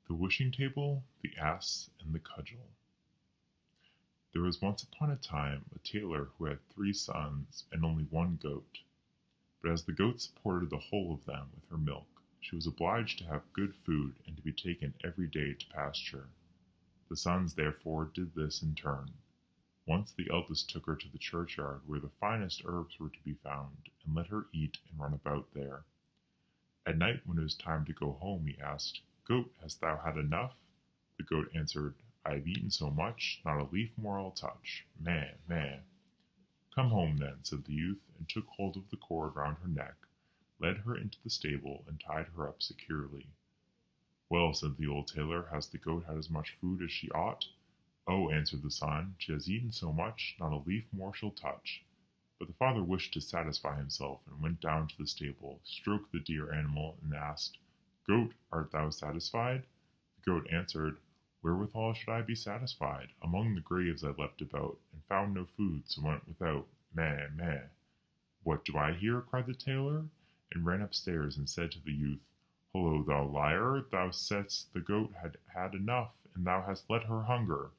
The Wishing Table, the Ass, and the Cudgel. There was once upon a time a tailor who had 3 sons and only one goat. But as the goat supported the whole of them with her milk, she was obliged to have good food and to be taken every day to pasture. The sons therefore did this in turn. Once the eldest took her to the churchyard where the finest herbs were to be found, and let her eat and run about there. At night, when it was time to go home, he asked, "Goat, hast thou had enough?" The goat answered, "I have eaten so much, not a leaf more I'll touch. Meh, meh." "Come home then," said the youth, and took hold of the cord round her neck, led her into the stable, and tied her up securely. "Well," said the old tailor, "has the goat had as much food as she ought?" "Oh," answered the son, "she has eaten so much, not a leaf more she'll touch." But the father wished to satisfy himself, and went down to the stable, stroked the dear animal, and asked, "Goat, art thou satisfied?" The goat answered, "Wherewithal should I be satisfied? Among the graves I leapt about, and found no food, so went without. Meh, meh." "What do I hear?" cried the tailor, and ran upstairs and said to the youth, "Hollo, thou liar, thou saidst the goat had had enough, and thou hast let her hunger."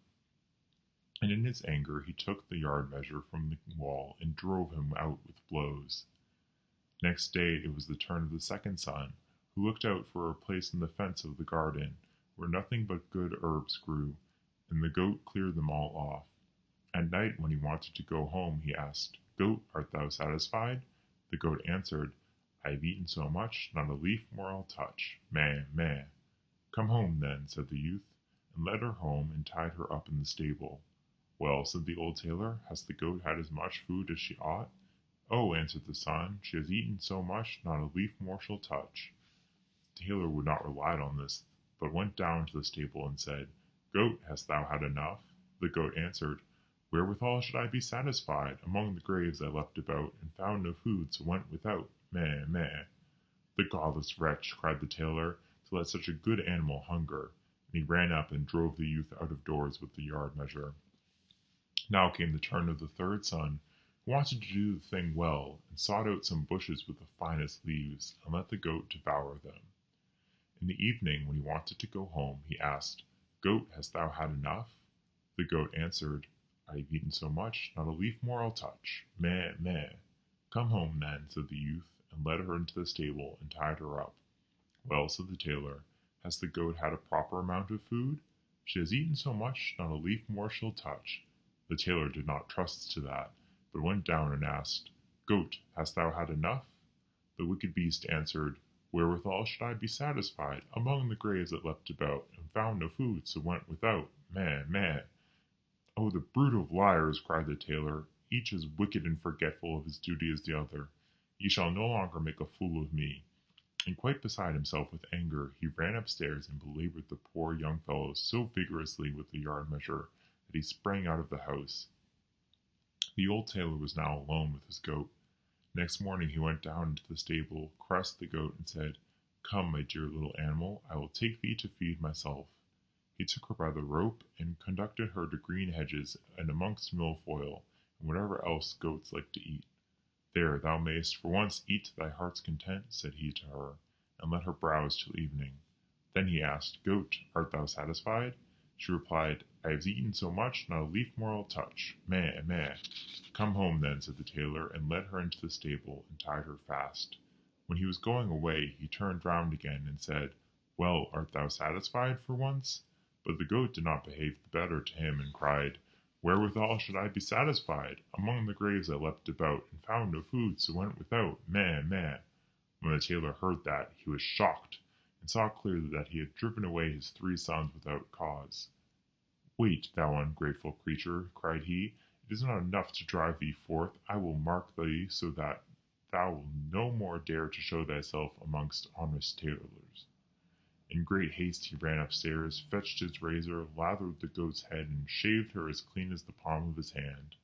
And in his anger he took the yard measure from the wall and drove him out with blows. Next day it was the turn of the second son, who looked out for a place in the fence of the garden, where nothing but good herbs grew, and the goat cleared them all off. At night, when he wanted to go home, he asked, "Goat, art thou satisfied?" The goat answered, "I have eaten so much, not a leaf more I'll touch. Meh, meh." "Come home then," said the youth, and led her home and tied her up in the stable. "Well," said the old tailor, "has the goat had as much food as she ought?" "Oh," answered the son, "she has eaten so much, not a leaf more she'll touch." The tailor would not rely on this, but went down to the stable and said, "Goat, hast thou had enough?" The goat answered, "Wherewithal should I be satisfied? Among the graves I leapt about, and found no food, so went without. Meh, meh." "The godless wretch," cried the tailor, "to let such a good animal hunger," and he ran up and drove the youth out of doors with the yard measure. Now came the turn of the third son, who wanted to do the thing well, and sought out some bushes with the finest leaves, and let the goat devour them. In the evening, when he wanted to go home, he asked, "Goat, hast thou had enough?" The goat answered, "I have eaten so much, not a leaf more I'll touch. Meh, meh." "Come home then," said the youth, and led her into the stable, and tied her up. "Well," said the tailor, "has the goat had a proper amount of food?" "She has eaten so much, not a leaf more she'll touch." The tailor did not trust to that, but went down and asked, "Goat, hast thou had enough?" The wicked beast answered, "Wherewithal should I be satisfied? Among the graves I leapt about, and found no food, so went without. Meh, meh." "Oh, the brood of liars!" cried the tailor, "each as wicked and forgetful of his duty as the other. Ye shall no longer make a fool of me." And quite beside himself with anger, he ran upstairs and belabored the poor young fellow so vigorously with the yard measure that he sprang out of the house. The old tailor was now alone with his goat. Next morning he went down into the stable, caressed the goat, and said, "Come, my dear little animal, I will take thee to feed myself." He took her by the rope, and conducted her to green hedges and amongst milfoil, and whatever else goats like to eat. "There, thou mayst for once eat to thy heart's content," said he to her, and let her browse till evening. Then he asked, "Goat, art thou satisfied?" She replied, "I have eaten so much, not a leaf more I'll touch. Meh, meh." "Come home then," said the tailor, and led her into the stable, and tied her fast. When he was going away, he turned round again, and said, "Well, art thou satisfied for once?" But the goat did not behave the better to him, and cried, "Wherewithal should I be satisfied? Among the graves I leapt about, and found no food, so went without. Meh, meh." When the tailor heard that, he was shocked, and saw clearly that he had driven away his 3 sons without cause. "Wait, thou ungrateful creature," cried he, "it is not enough to drive thee forth, I will mark thee so that thou wilt no more dare to show thyself amongst honest tailors." In great haste he ran upstairs, fetched his razor, lathered the goat's head, and shaved her as clean as the palm of his hand.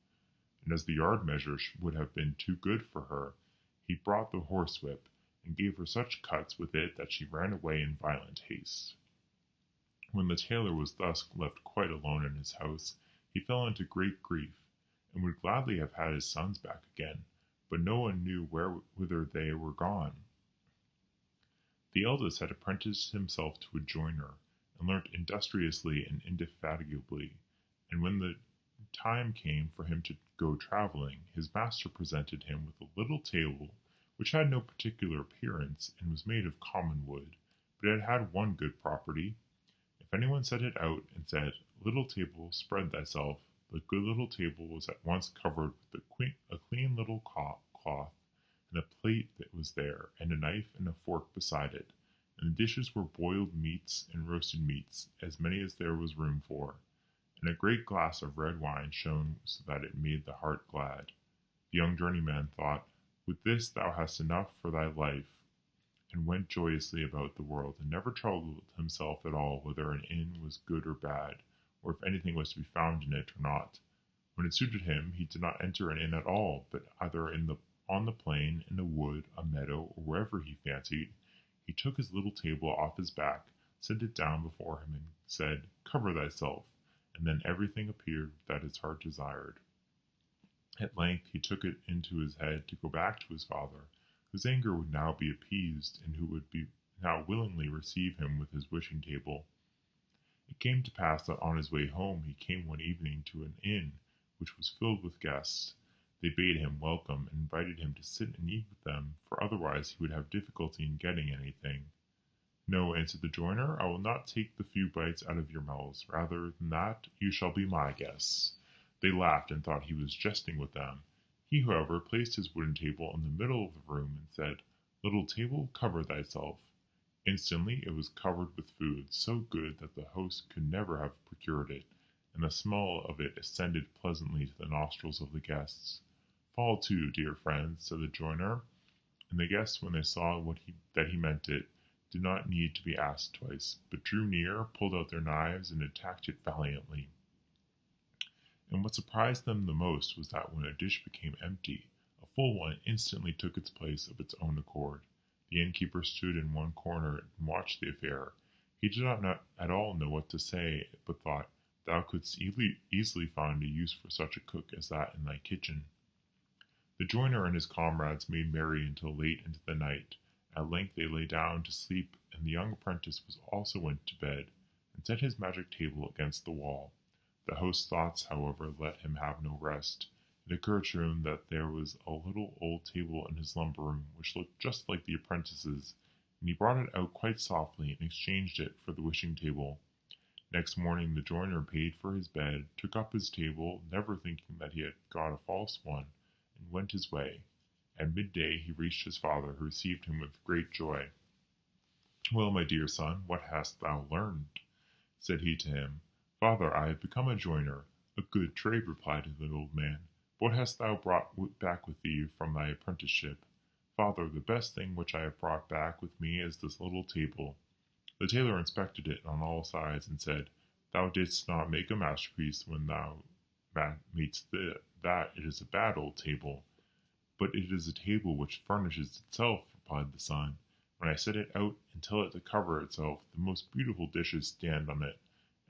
And as the yard measure would have been too good for her, he brought the horsewhip, and gave her such cuts with it that she ran away in violent haste. When the tailor was thus left quite alone in his house, he fell into great grief, and would gladly have had his sons back again, but no one knew whither they were gone. The eldest had apprenticed himself to a joiner, and learnt industriously and indefatigably, and when the time came for him to go travelling, his master presented him with a little table which had no particular appearance, and was made of common wood, but it had one good property. If anyone set it out and said, "Little table, spread thyself," the good little table was at once covered with a clean little cloth, and a plate that was there, and a knife and a fork beside it, and the dishes were boiled meats and roasted meats, as many as there was room for, and a great glass of red wine shone so that it made the heart glad. The young journeyman thought, "With this thou hast enough for thy life," and went joyously about the world, and never troubled himself at all whether an inn was good or bad, or if anything was to be found in it or not. When it suited him, he did not enter an inn at all, but either on the plain, in a wood, a meadow, or wherever he fancied, he took his little table off his back, set it down before him, and said, "Cover thyself," and then everything appeared that his heart desired. At length he took it into his head to go back to his father, whose anger would now be appeased, and who would be now willingly receive him with his wishing table. It came to pass that on his way home he came one evening to an inn which was filled with guests. They bade him welcome, and invited him to sit and eat with them, for otherwise he would have difficulty in getting anything. "No," answered the joiner, "I will not take the few bites out of your mouths. Rather than that, you shall be my guests." They laughed, and thought he was jesting with them. He, however, placed his wooden table in the middle of the room, and said, "Little table, cover thyself." Instantly it was covered with food, so good that the host could never have procured it, and the smell of it ascended pleasantly to the nostrils of the guests. "Fall to, dear friends," said the joiner, and the guests, when they saw that he meant it, did not need to be asked twice, but drew near, pulled out their knives, and attacked it valiantly. And what surprised them the most was that when a dish became empty, a full one instantly took its place of its own accord. The innkeeper stood in one corner and watched the affair. He did not at all know what to say, but thought, "Thou couldst easily find a use for such a cook as that in thy kitchen." The joiner and his comrades made merry until late into the night. At length they lay down to sleep, and the young apprentice also went to bed, and set his magic table against the wall. The host's thoughts, however, let him have no rest. It occurred to him that there was a little old table in his lumber room which looked just like the apprentice's, and he brought it out quite softly and exchanged it for the wishing table. Next morning the joiner paid for his bed, took up his table, never thinking that he had got a false one, and went his way. At midday he reached his father, who received him with great joy. "Well, my dear son, what hast thou learned?" said he to him. "Father, I have become a joiner." "A good trade," replied the old man. "But what hast thou brought back with thee from thy apprenticeship?" "Father, the best thing which I have brought back with me is this little table." The tailor inspected it on all sides, and said, "Thou didst not make a masterpiece when thou madest that. It is a bad old table." "But it is a table which furnishes itself," replied the son. "When I set it out and tell it to cover itself, the most beautiful dishes stand on it,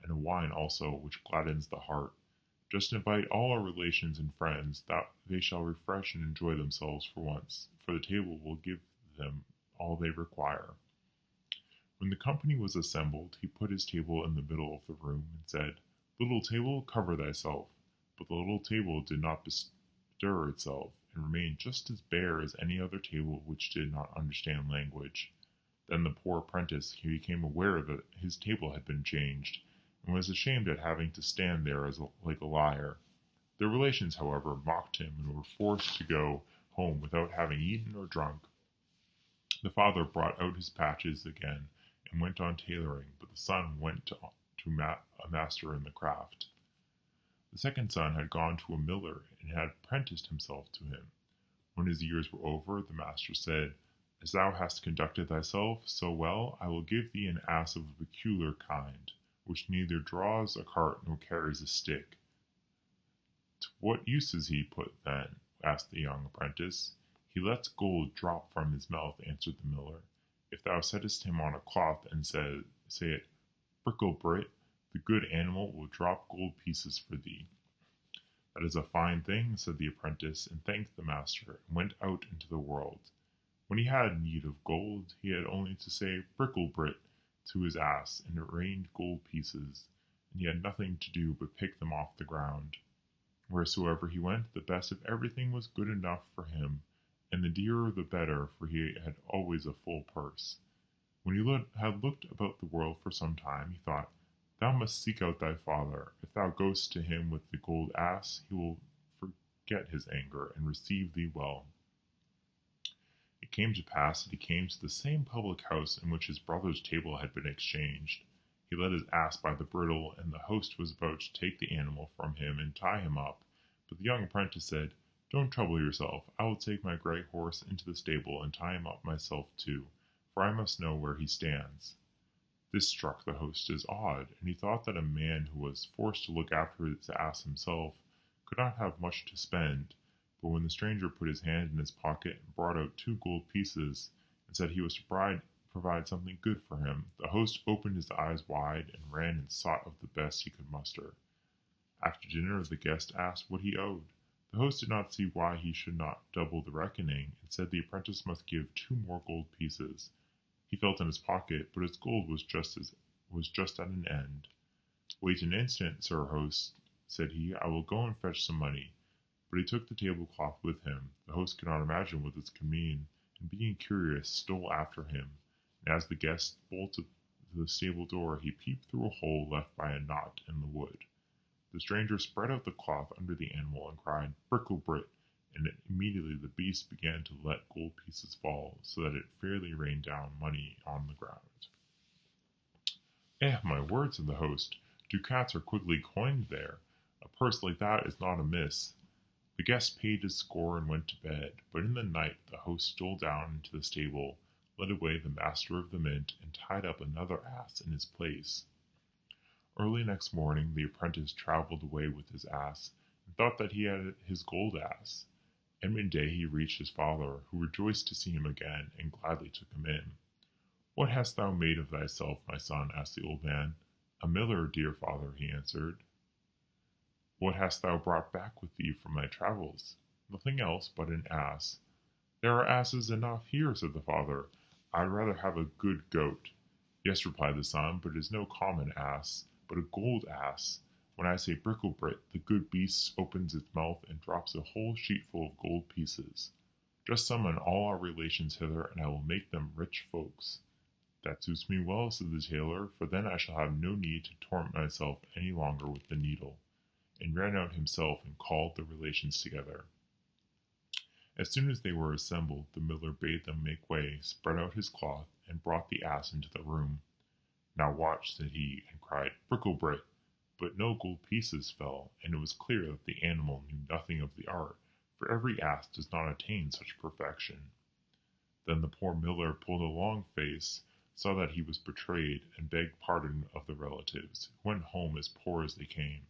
and a wine also which gladdens the heart. Just invite all our relations and friends, that they shall refresh and enjoy themselves for once, for the table will give them all they require." When the company was assembled, he put his table in the middle of the room, and said, "Little table, cover thyself." But the little table did not bestir itself, and remained just as bare as any other table which did not understand language. Then the poor apprentice became aware that his table had been changed, and was ashamed at having to stand there like a liar. The relations, however, mocked him, and were forced to go home without having eaten or drunk. The father brought out his patches again, and went on tailoring, but the son went to a master in the craft. The second son had gone to a miller, and had apprenticed himself to him. When his years were over, the master said, "As thou hast conducted thyself so well, I will give thee an ass of a peculiar kind, which neither draws a cart nor carries a stick." "To what use is he put, then?" asked the young apprentice. "He lets gold drop from his mouth," answered the miller. "If thou settest him on a cloth, and say it, 'Bricklebrit,' the good animal will drop gold pieces for thee." "That is a fine thing," said the apprentice, and thanked the master, and went out into the world. When he had need of gold, he had only to say, "Bricklebrit," to his ass, and it rained gold pieces, and he had nothing to do but pick them off the ground. Wheresoever he went, the best of everything was good enough for him, and the dearer the better, for he had always a full purse. When he had looked about the world for some time, he thought, Thou must seek out thy father. If thou goest to him with the gold ass, he will forget his anger, and receive thee well. It came to pass that he came to the same public house in which his brother's table had been exchanged. He led his ass by the bridle, and the host was about to take the animal from him and tie him up, but the young apprentice said, Don't trouble yourself, I will take my grey horse into the stable and tie him up myself too, for I must know where he stands. This struck the host as odd, and he thought that a man who was forced to look after his ass himself could not have much to spend. But when the stranger put his hand in his pocket and brought out 2 gold pieces, and said he was to provide something good for him, the host opened his eyes wide and ran and sought of the best he could muster. After dinner the guest asked what he owed. The host did not see why he should not double the reckoning, and said the apprentice must give 2 more gold pieces. He felt in his pocket, but his gold was just at an end. Wait an instant, sir host, said he, I will go and fetch some money. But he took the tablecloth with him. The host could not imagine what this could mean, and being curious, stole after him. And as the guest bolted the stable door, he peeped through a hole left by a knot in the wood. The stranger spread out the cloth under the animal and cried, Brickle-Brit, and immediately the beast began to let gold pieces fall, so that it fairly rained down money on the ground. My word, said the host, ducats are quickly coined there. A purse like that is not amiss. The guest paid his score and went to bed, but in the night the host stole down into the stable, led away the master of the mint, and tied up another ass in his place. Early next morning the apprentice travelled away with his ass, and thought that he had his gold ass. At midday he reached his father, who rejoiced to see him again, and gladly took him in. What hast thou made of thyself, my son? asked the old man. A miller, dear father, he answered. What hast thou brought back with thee from thy travels? Nothing else but an ass. There are asses enough here, said the father. I'd rather have a good goat. Yes, replied the son, but it is no common ass, but a gold ass. When I say Brickle-Brit, the good beast opens its mouth and drops a whole sheetful of gold pieces. Just summon all our relations hither, and I will make them rich folks. That suits me well, said the tailor, for then I shall have no need to torment myself any longer with the needle, and ran out himself and called the relations together. As soon as they were assembled, the miller bade them make way, spread out his cloth, and brought the ass into the room. Now watch, said he, and cried, Brickle-Brit, but no gold pieces fell, and it was clear that the animal knew nothing of the art, for every ass does not attain such perfection. Then the poor miller pulled a long face, saw that he was betrayed, and begged pardon of the relatives, who went home as poor as they came.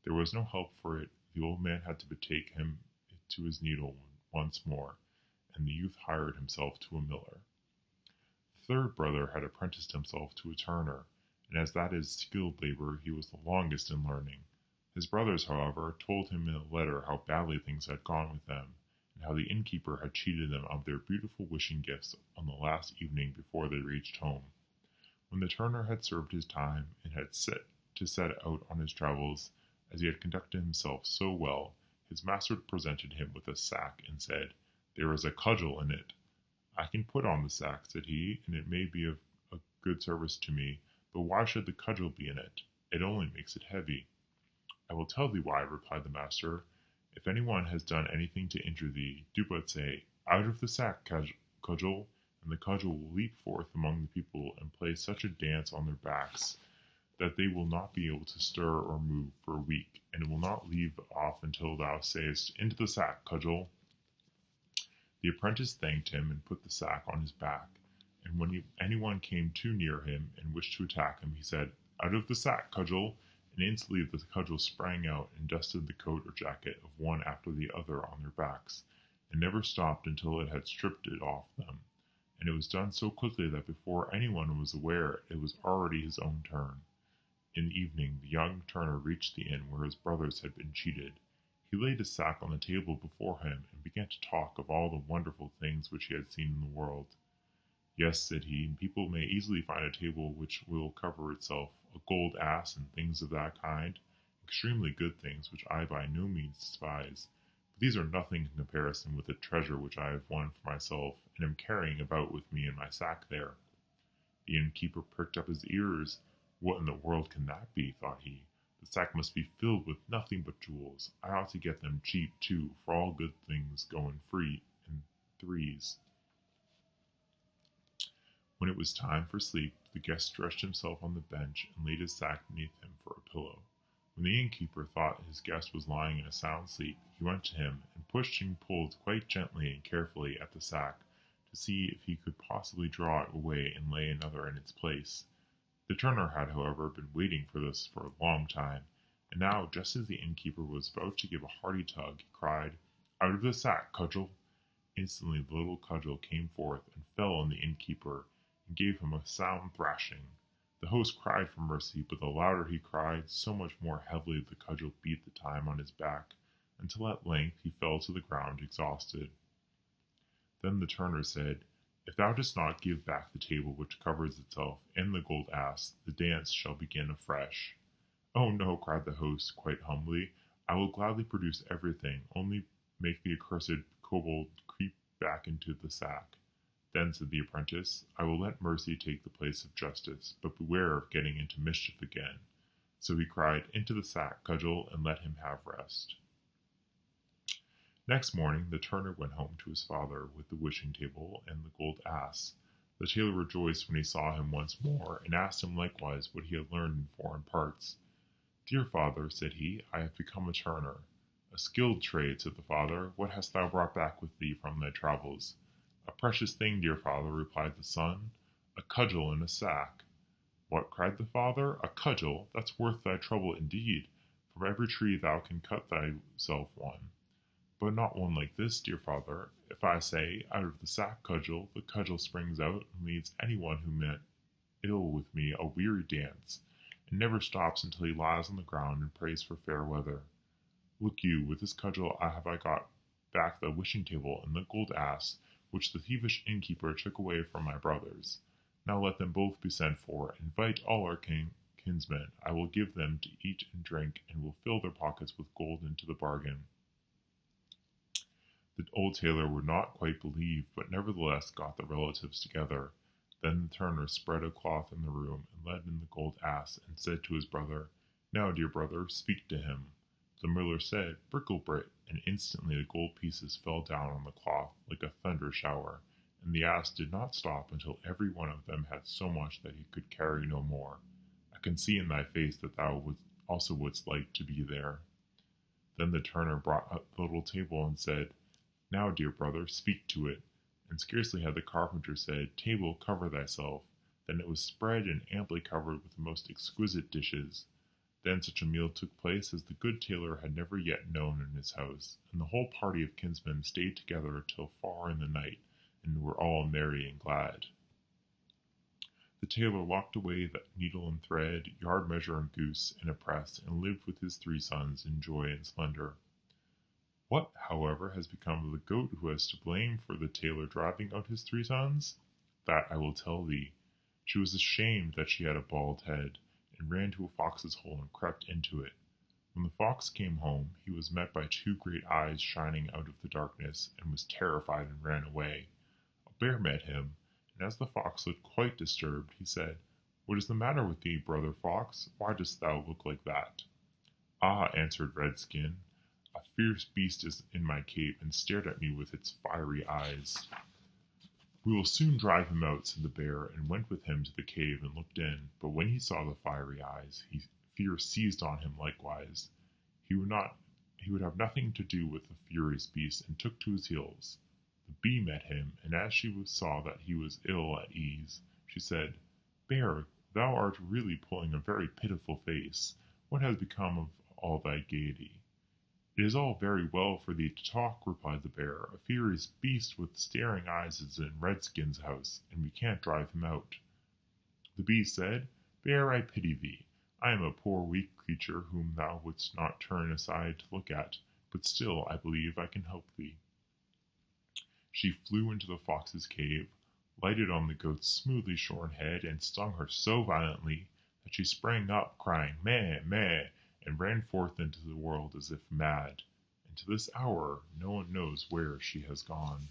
There was no help for it. The old man had to betake him to his needle once more, and the youth hired himself to a miller. The third brother had apprenticed himself to a turner, and as that is skilled labor, he was the longest in learning. His brothers, however, told him in a letter how badly things had gone with them, and how the innkeeper had cheated them of their beautiful wishing gifts on the last evening before they reached home. When the turner had served his time, and had set out on his travels, as he had conducted himself so well, his master presented him with a sack, and said, There is a cudgel in it. I can put on the sack, said he, and it may be of a good service to me, but why should the cudgel be in it? It only makes it heavy. I will tell thee why, replied the master. If anyone has done anything to injure thee, do but say, Out of the sack, Cudgel, and the cudgel will leap forth among the people and play such a dance on their backs that they will not be able to stir or move for a week, and it will not leave off until thou sayest, Into the sack, Cudgel. The apprentice thanked him and put the sack on his back, and when anyone came too near him and wished to attack him, he said, Out of the sack, Cudgel, and instantly the cudgel sprang out and dusted the coat or jacket of one after the other on their backs, and never stopped until it had stripped it off them, and it was done so quickly that before anyone was aware it was already his own turn. In the evening the young turner reached the inn where his brothers had been cheated. He laid his sack on the table before him and began to talk of all the wonderful things which he had seen in the world. Yes, said he, and people may easily find a table which will cover itself, a gold ass and things of that kind, extremely good things which I by no means despise. But these are nothing in comparison with the treasure which I have won for myself and am carrying about with me in my sack there. The innkeeper pricked up his ears. What in the world can that be? Thought he. The sack must be filled with nothing but jewels. I ought to get them cheap, too, for all good things go in free in threes. When it was time for sleep, the guest stretched himself on the bench and laid his sack beneath him for a pillow. When the innkeeper thought his guest was lying in a sound sleep, he went to him and pushed and pulled quite gently and carefully at the sack to see if he could possibly draw it away and lay another in its place. The turner had, however, been waiting for this for a long time, and now, just as the innkeeper was about to give a hearty tug, he cried, "Out of the sack, Cudgel!" Instantly the little Cudgel came forth and fell on the innkeeper and gave him a sound thrashing. The host cried for mercy, but the louder he cried, so much more heavily the Cudgel beat the time on his back, until at length he fell to the ground exhausted. Then the turner said, "If thou dost not give back the table which covers itself and the gold ass, the dance shall begin afresh." "Oh no," cried the host, quite humbly, "I will gladly produce everything, only make the accursed kobold creep back into the sack." "Then," said the apprentice, "I will let mercy take the place of justice, but beware of getting into mischief again." So he cried, "Into the sack, Cudgel, and let him have rest." Next morning the turner went home to his father with the wishing table and the gold ass. The tailor rejoiced when he saw him once more, and asked him likewise what he had learned in foreign parts. "Dear father," said he, "I have become a turner." "A skilled trade," said the father. "What hast thou brought back with thee from thy travels?" "A precious thing, dear father," replied the son, "a cudgel in a sack." "What!" cried the father, "a cudgel? That's worth thy trouble indeed. From every tree thou can cut thyself one. But not one like this, dear father. If I say, 'Out of the sack, Cudgel,' the cudgel springs out and leads any one who meant ill with me a weary dance, and never stops until he lies on the ground and prays for fair weather. Look you, with this cudgel have I got back the wishing table and the gold ass, which the thievish innkeeper took away from my brothers. Now let them both be sent for. Invite all our kinsmen. I will give them to eat and drink, and will fill their pockets with gold into the bargain." The old tailor would not quite believe, but nevertheless got the relatives together. Then the turner spread a cloth in the room, and led in the gold ass, and said to his brother, "Now, dear brother, speak to him." The miller said, "Bricklebrit," and instantly the gold pieces fell down on the cloth like a thunder shower, and the ass did not stop until every one of them had so much that he could carry no more. "I can see in thy face that thou also wouldst like to be there." Then the turner brought up the little table and said, "Now, dear brother, speak to it." And scarcely had the carpenter said, "Table, cover thyself," than it was spread and amply covered with the most exquisite dishes. Then such a meal took place as the good tailor had never yet known in his house, and the whole party of kinsmen stayed together till far in the night, and were all merry and glad. The tailor locked away the needle and thread, yard measure and goose, in a press, and lived with his 3 sons in joy and splendor. What, however, has become of the goat who was to blame for the tailor driving out his 3 sons? That I will tell thee. She was ashamed that she had a bald head, and ran to a fox's hole and crept into it. When the fox came home, he was met by 2 great eyes shining out of the darkness, and was terrified and ran away. A bear met him, and as the fox looked quite disturbed, he said, "What is the matter with thee, brother fox? Why dost thou look like that?" "Ah," answered Redskin, "a fierce beast is in my cave, and stared at me with its fiery eyes." "We will soon drive him out," said the bear, and went with him to the cave and looked in. But when he saw the fiery eyes, fear seized on him likewise. He would have nothing to do with the furious beast, and took to his heels. The bee met him, and as she saw that he was ill at ease, she said, "Bear, thou art really pulling a very pitiful face. What has become of all thy gaiety?" "It is all very well for thee to talk," replied the bear. "A furious beast with staring eyes is in Redskin's house, and we can't drive him out." The bee said, "Bear, I pity thee. I am a poor weak creature whom thou wouldst not turn aside to look at, but still I believe I can help thee." She flew into the fox's cave, lighted on the goat's smoothly shorn head and stung her so violently that she sprang up, crying meh, meh, and ran forth into the world as if mad, and to this hour no one knows where she has gone.